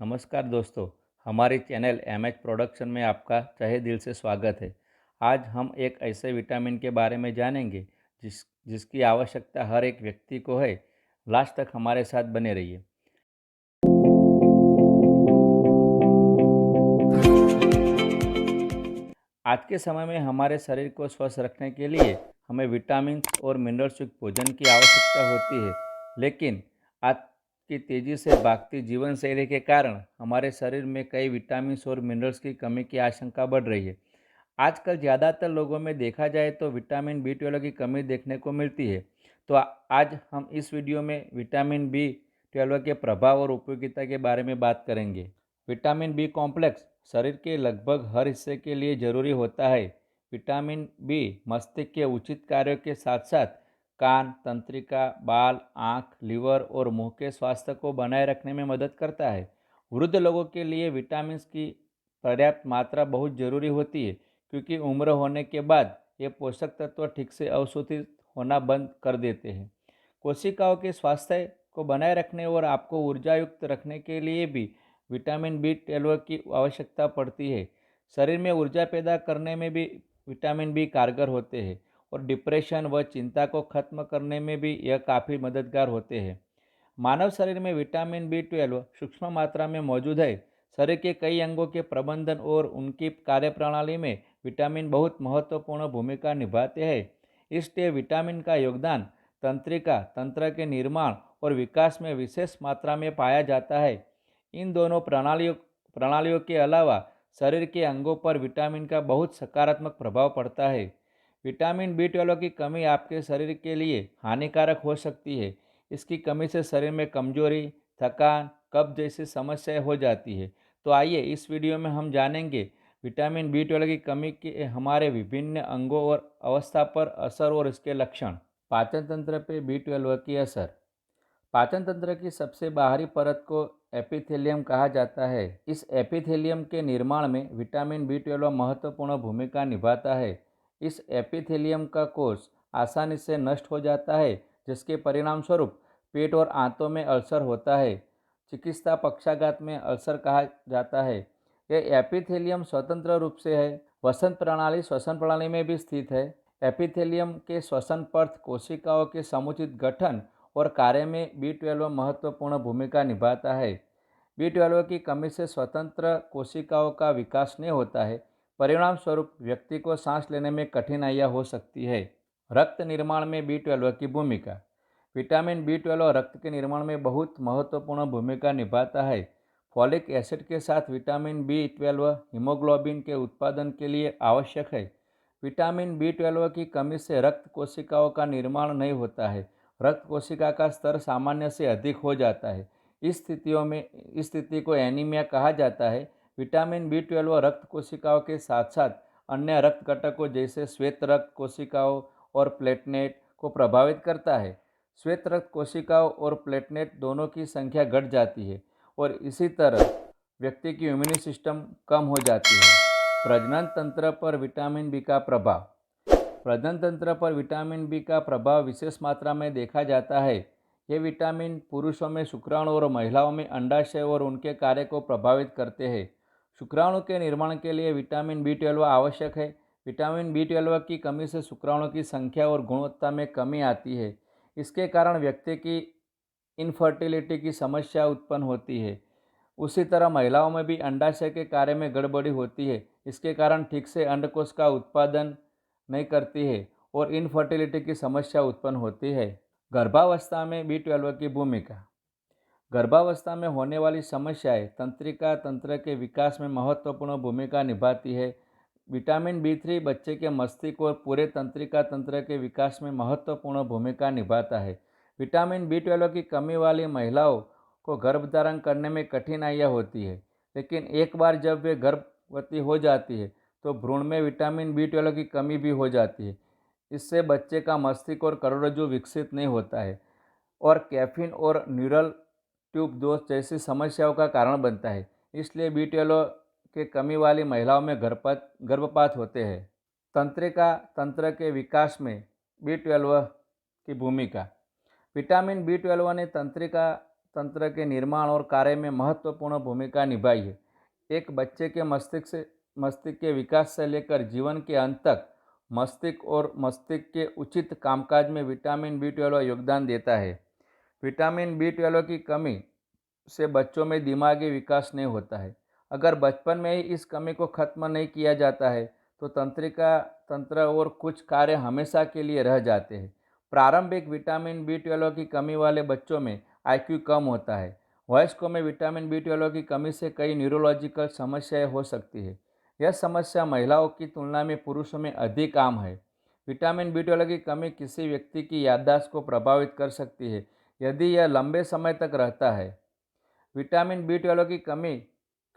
नमस्कार दोस्तों, हमारे चैनल एमएच प्रोडक्शन में आपका तहे दिल से स्वागत है। आज हम एक ऐसे विटामिन के बारे में जानेंगे जिसकी आवश्यकता हर एक व्यक्ति को है। लास्ट तक हमारे साथ बने रहिए। आज के समय में हमारे शरीर को स्वस्थ रखने के लिए हमें विटामिन और मिनरल्स युक्त भोजन की आवश्यकता होती है, लेकिन आज की तेज़ी से भागती जीवन शैली के कारण हमारे शरीर में कई विटामिन और मिनरल्स की कमी की आशंका बढ़ रही है। आजकल ज़्यादातर लोगों में देखा जाए तो विटामिन बी 12 की कमी देखने को मिलती है। तो आज हम इस वीडियो में विटामिन बी 12 के प्रभाव और उपयोगिता के बारे में बात करेंगे। विटामिन बी कॉम्प्लेक्स शरीर के लगभग हर हिस्से के लिए ज़रूरी होता है। विटामिन बी मस्तिष्क के उचित कार्यों के साथ साथ कान, तंत्रिका, बाल, आँख, लीवर और मुंह के स्वास्थ्य को बनाए रखने में मदद करता है। वृद्ध लोगों के लिए विटामिन की पर्याप्त मात्रा बहुत ज़रूरी होती है, क्योंकि उम्र होने के बाद ये पोषक तत्व ठीक से अवशोषित होना बंद कर देते हैं। कोशिकाओं के स्वास्थ्य को बनाए रखने और आपको ऊर्जा युक्त रखने के लिए भी विटामिन बी 12 की आवश्यकता पड़ती है। शरीर में ऊर्जा पैदा करने में भी विटामिन बी कारगर होते हैं और डिप्रेशन व चिंता को खत्म करने में भी यह काफ़ी मददगार होते हैं। मानव शरीर में विटामिन बी 12 सूक्ष्म मात्रा में मौजूद है। शरीर के कई अंगों के प्रबंधन और उनकी कार्यप्रणाली में विटामिन बहुत महत्वपूर्ण भूमिका निभाते हैं। इसलिए विटामिन का योगदान तंत्रिका तंत्र के निर्माण और विकास में विशेष मात्रा में पाया जाता है। इन दोनों प्रणालियों के अलावा शरीर के अंगों पर विटामिन का बहुत सकारात्मक प्रभाव पड़ता है। विटामिन बी 12 की कमी आपके शरीर के लिए हानिकारक हो सकती है। इसकी कमी से शरीर में कमजोरी, थकान, कब्ज जैसी समस्याएं हो जाती है। तो आइए इस वीडियो में हम जानेंगे विटामिन बी 12 की कमी के हमारे विभिन्न अंगों और अवस्था पर असर और इसके लक्षण। पाचन तंत्र पर बी 12 की असर। पाचन तंत्र की सबसे बाहरी परत को एपिथेलियम कहा जाता है। इस एपिथेलियम के निर्माण में विटामिन बी 12 महत्वपूर्ण भूमिका निभाता है। इस एपिथेलियम का कोष आसानी से नष्ट हो जाता है, जिसके परिणाम स्वरूप पेट और आंतों में अल्सर होता है। चिकित्सा पक्षाघात में अल्सर कहा जाता है। यह एपिथेलियम स्वतंत्र रूप से है। श्वसन प्रणाली में भी स्थित है। एपिथेलियम के श्वसन पथ कोशिकाओं के समुचित गठन और कार्य में बी 12 महत्वपूर्ण भूमिका निभाता है। बी 12 की कमी से स्वतंत्र कोशिकाओं का विकास नहीं होता है। परिणाम स्वरूप व्यक्ति को सांस लेने में कठिनाइयाँ हो सकती है। रक्त निर्माण में बी 12 की भूमिका। विटामिन बी 12 रक्त के निर्माण में बहुत महत्वपूर्ण भूमिका निभाता है। फॉलिक एसिड के साथ विटामिन बी 12 हीमोग्लोबिन के उत्पादन के लिए आवश्यक है। विटामिन बी 12 की कमी से रक्त कोशिकाओं का निर्माण नहीं होता है। रक्त कोशिका का स्तर सामान्य से अधिक हो जाता है। इस स्थिति को एनीमिया कहा जाता है। विटामिन बी 12 रक्त कोशिकाओं के साथ साथ अन्य रक्त घटकों जैसे श्वेत रक्त कोशिकाओं और प्लेटलेट को प्रभावित करता है। श्वेत रक्त कोशिकाओं और प्लेटलेट दोनों की संख्या घट जाती है और इसी तरह व्यक्ति की इम्यून सिस्टम कम हो जाती है। प्रजनन तंत्र पर विटामिन बी का प्रभाव। प्रजनन तंत्र पर विटामिन बी का प्रभाव विशेष मात्रा में देखा जाता है। ये विटामिन पुरुषों में शुक्राणु और महिलाओं में अंडाशय और उनके कार्य को प्रभावित करते हैं। शुक्राणु के निर्माण के लिए विटामिन बी 12 आवश्यक है। विटामिन बी 12 की कमी से शुक्राणु की संख्या और गुणवत्ता में कमी आती है। इसके कारण व्यक्ति की इनफर्टिलिटी की समस्या उत्पन्न होती है। उसी तरह महिलाओं में भी अंडाशय के कार्य में गड़बड़ी होती है। इसके कारण ठीक से अंडकोश का उत्पादन नहीं करती है और इनफर्टिलिटी की समस्या उत्पन्न होती है। गर्भावस्था में बी 12 की भूमिका। गर्भावस्था में होने वाली समस्याएं तंत्रिका तंत्र के विकास में महत्वपूर्ण भूमिका निभाती है। विटामिन बी 3 बच्चे के मस्तिष्क और पूरे तंत्रिका तंत्र के विकास में महत्वपूर्ण भूमिका निभाता है। विटामिन बी 12 की कमी वाली महिलाओं को गर्भधारण करने में कठिनाइयाँ होती है, लेकिन एक बार जब वे गर्भवती हो जाती है तो भ्रूण में विटामिन बी 12 की कमी भी हो जाती है। इससे बच्चे का मस्तिष्क और करोड़रज्जु विकसित नहीं होता है और कैफीन और न्यूरल ट्यूब दोष जैसी समस्याओं का कारण बनता है। इसलिए बी 12 के कमी वाली महिलाओं में गर्भपात होते हैं। तंत्रिका तंत्र के विकास में बी 12 की भूमिका। विटामिन बी 12 ने तंत्रिका तंत्र के निर्माण और कार्य में महत्वपूर्ण भूमिका निभाई है। एक बच्चे के मस्तिष्क के विकास से लेकर जीवन के अंत तक मस्तिष्क के उचित कामकाज में विटामिन बी 12 योगदान देता है। विटामिन बी 12 की कमी से बच्चों में दिमागी विकास नहीं होता है। अगर बचपन में ही इस कमी को खत्म नहीं किया जाता है तो तंत्रिका तंत्र और कुछ कार्य हमेशा के लिए रह जाते हैं। प्रारंभिक विटामिन बी 12 की कमी वाले बच्चों में आईक्यू कम होता है। वयस्कों में विटामिन बी 12 की कमी से कई न्यूरोलॉजिकल समस्याएं हो सकती है। यह समस्या महिलाओं की तुलना में पुरुषों में अधिक आम है। विटामिन बी 12 की कमी किसी व्यक्ति की याददाश्त को प्रभावित कर सकती है यदि यह लंबे समय तक रहता है। विटामिन बी 12 की कमी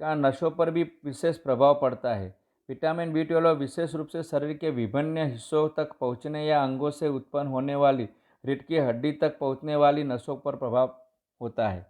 का नसों पर भी विशेष प्रभाव पड़ता है। विटामिन बी 12 विशेष रूप से शरीर के विभिन्न हिस्सों तक पहुंचने या अंगों से उत्पन्न होने वाली रीढ़ की हड्डी तक पहुंचने वाली नसों पर प्रभाव होता है।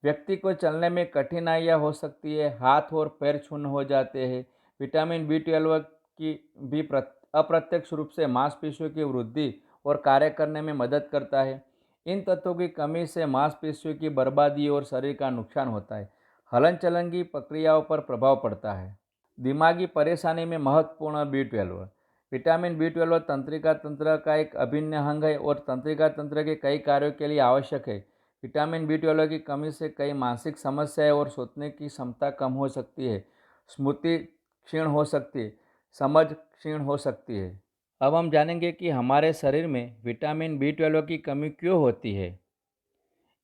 व्यक्ति को चलने में कठिनाइयाँ हो सकती है, हाथ और पैर छून हो जाते हैं। विटामिन बी 12 की भी अप्रत्यक्ष रूप से मांसपेशियों की वृद्धि और कार्य करने में मदद करता है। इन तत्वों की कमी से मांसपेशियों की बर्बादी और शरीर का नुकसान होता है। हलन चलन की प्रक्रियाओं पर प्रभाव पड़ता है। दिमागी परेशानी में महत्वपूर्ण बी 12। विटामिन बी 12 तंत्रिका तंत्र का एक अभिन्न अंग है और तंत्रिका तंत्र के कई कार्यों के लिए आवश्यक है। विटामिन बी 12 की कमी से कई मानसिक समस्याएं और सोचने की क्षमता कम हो सकती है, स्मृति क्षीण हो सकती है, समझ क्षीण हो सकती है। अब हम जानेंगे कि हमारे शरीर में विटामिन बी 12 की कमी क्यों होती है।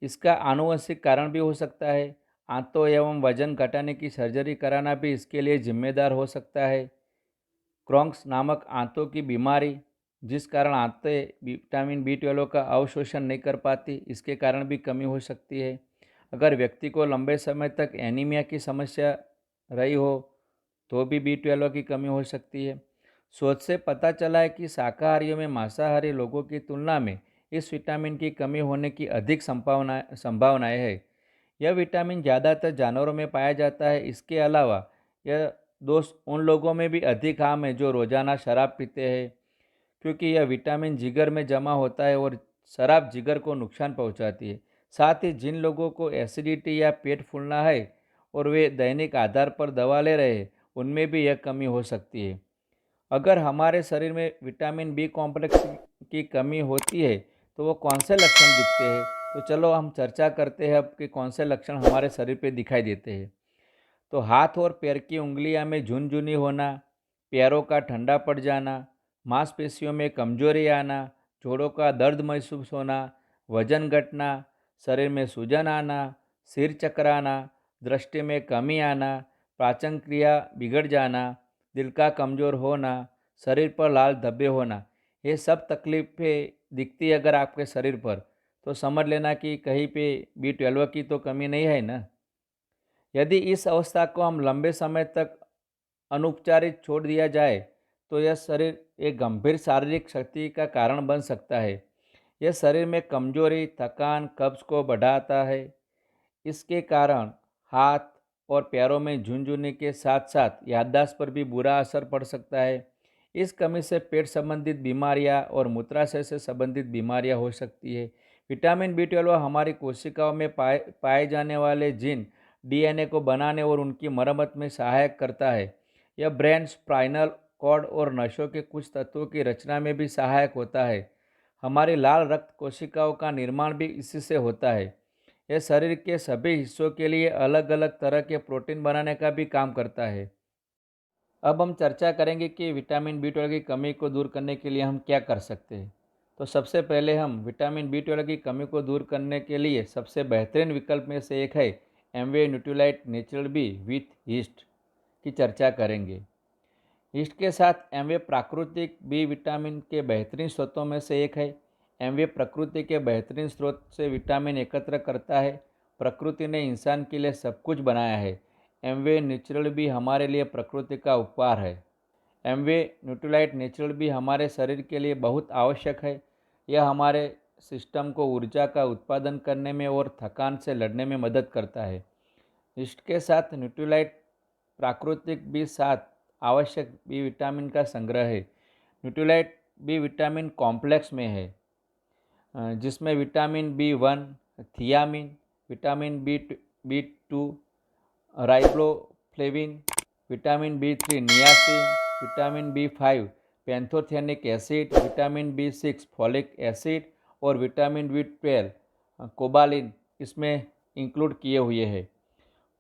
इसका आनुवंशिक कारण भी हो सकता है। आंतों एवं वजन घटाने की सर्जरी कराना भी इसके लिए जिम्मेदार हो सकता है। क्रॉन्स नामक आंतों की बीमारी, जिस कारण आंतें विटामिन बी 12 का अवशोषण नहीं कर पाती, इसके कारण भी कमी हो सकती है। अगर व्यक्ति को लंबे समय तक एनीमिया की समस्या रही हो तो भी बी 12 की कमी हो सकती है। शोध से पता चला है कि शाकाहारियों में मांसाहारी लोगों की तुलना में इस विटामिन की कमी होने की अधिक संभावनाएं है। यह विटामिन ज़्यादातर जानवरों में पाया जाता है। इसके अलावा यह दोष उन लोगों में भी अधिक आम है जो रोज़ाना शराब पीते हैं, क्योंकि यह विटामिन जिगर में जमा होता है और शराब जिगर को नुकसान पहुंचाती है। साथ ही जिन लोगों को एसिडिटी या पेट फूलना है और वे दैनिक आधार पर दवा ले रहे हैं, उनमें भी यह कमी हो सकती है। अगर हमारे शरीर में विटामिन बी कॉम्प्लेक्स की कमी होती है तो वो कौन से लक्षण दिखते हैं। तो चलो हम चर्चा करते हैं अब कि कौन से लक्षण हमारे शरीर पे दिखाई देते हैं। तो हाथ और पैर की उंगलियां में झुनझुनी होना, पैरों का ठंडा पड़ जाना, मांसपेशियों में कमजोरी आना, जोड़ों का दर्द महसूस होना, वजन घटना, शरीर में सूजन आना, सिर चकराना, दृष्टि में कमी आना, पाचन क्रिया बिगड़ जाना, दिल का कमज़ोर होना, शरीर पर लाल धब्बे होना, ये सब तकलीफ़ें दिखती है अगर आपके शरीर पर, तो समझ लेना कि कहीं पे बी 12 की तो कमी नहीं है ना। यदि इस अवस्था को हम लंबे समय तक अनुपचारित छोड़ दिया जाए तो यह शरीर एक गंभीर शारीरिक क्षति का कारण बन सकता है। यह शरीर में कमजोरी, थकान, कब्ज को बढ़ाता है। इसके कारण हाथ और पैरों में झुनझुनी के साथ साथ याददाश्त पर भी बुरा असर पड़ सकता है। इस कमी से पेट संबंधित बीमारियां और मूत्राशय से संबंधित बीमारियां हो सकती है। विटामिन बी 12 हमारी कोशिकाओं में पाए जाने वाले जीन डीएनए को बनाने और उनकी मरम्मत में सहायक करता है। यह ब्रेन, स्पाइनल कॉर्ड और नसों के कुछ तत्वों की रचना में भी सहायक होता है। हमारी लाल रक्त कोशिकाओं का निर्माण भी इसी से होता है। यह शरीर के सभी हिस्सों के लिए अलग अलग तरह के प्रोटीन बनाने का भी काम करता है। अब हम चर्चा करेंगे कि विटामिन बी 12 की कमी को दूर करने के लिए हम क्या कर सकते हैं। तो सबसे पहले हम विटामिन बी 12 की कमी को दूर करने के लिए सबसे बेहतरीन विकल्प में से एक है Amway Nutrilite natural B with yeast की चर्चा करेंगे। यीस्ट के साथ एमवे प्राकृतिक बी विटामिन के बेहतरीन स्रोतों में से एक है। एमवे प्रकृति के बेहतरीन स्रोत से विटामिन एकत्र करता है। प्रकृति ने इंसान के लिए सब कुछ बनाया है। एमवे नेचुरल भी हमारे लिए प्रकृति का उपहार है। एमवे न्यूट्रीलाइट नेचुरल भी हमारे शरीर के लिए बहुत आवश्यक है। यह हमारे सिस्टम को ऊर्जा का उत्पादन करने में और थकान से लड़ने में मदद करता है। इसके साथ न्यूट्रीलाइट प्राकृतिक बी 7 आवश्यक बी विटामिन का संग्रह है। न्यूट्रीलाइट बी विटामिन कॉम्प्लेक्स में है, जिसमें vitamin B 1, thiamine, vitamin B2 riboflavin, vitamin B3 niacin, vitamin B5 pantothenic acid, vitamin B6 folic acid और विटामिन B12 कोबालिन इसमें इंक्लूड किए हुए हैं।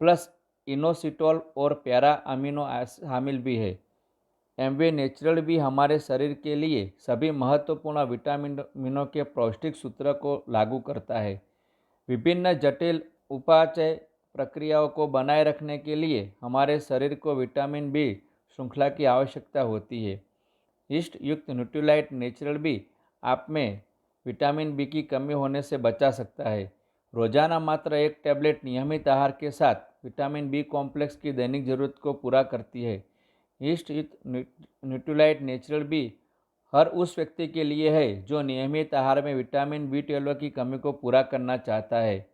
प्लस इनोसिटोल और पैरा अमीनो शामिल भी है। एमवे नेचुरल भी हमारे शरीर के लिए सभी महत्वपूर्ण विटामिनों के पौष्टिक सूत्र को लागू करता है। विभिन्न जटिल उपापचय प्रक्रियाओं को बनाए रखने के लिए हमारे शरीर को विटामिन बी श्रृंखला की आवश्यकता होती है। यीस्ट युक्त न्यूट्रीलाइट नेचुरल भी आप में विटामिन बी की कमी होने से बचा सकता है। रोजाना मात्र एक टैबलेट नियमित आहार के साथ विटामिन बी कॉम्प्लेक्स की दैनिक जरूरत को पूरा करती है। यीस्ट युक्त न्यूट्रीलाइट नेचुरल भी हर उस व्यक्ति के लिए है जो नियमित आहार में विटामिन B12 की कमी को पूरा करना चाहता है।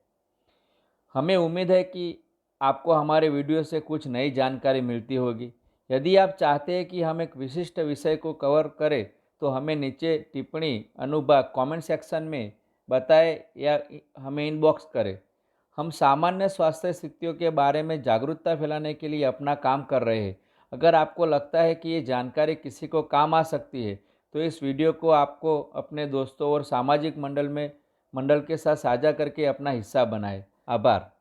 हमें उम्मीद है कि आपको हमारे वीडियो से कुछ नई जानकारी मिलती होगी। यदि आप चाहते हैं कि हम एक विशिष्ट विषय को कवर करें तो हमें नीचे टिप्पणी अनुभाग कमेंट सेक्शन में बताएं या हमें इनबॉक्स करें। हम सामान्य स्वास्थ्य स्थितियों के बारे में जागरूकता फैलाने के लिए अपना काम कर रहे हैं। अगर आपको लगता है कि ये जानकारी किसी को काम आ सकती है तो इस वीडियो को आपको अपने दोस्तों और सामाजिक मंडल के साथ साझा करके अपना हिस्सा बनाएं। आभार।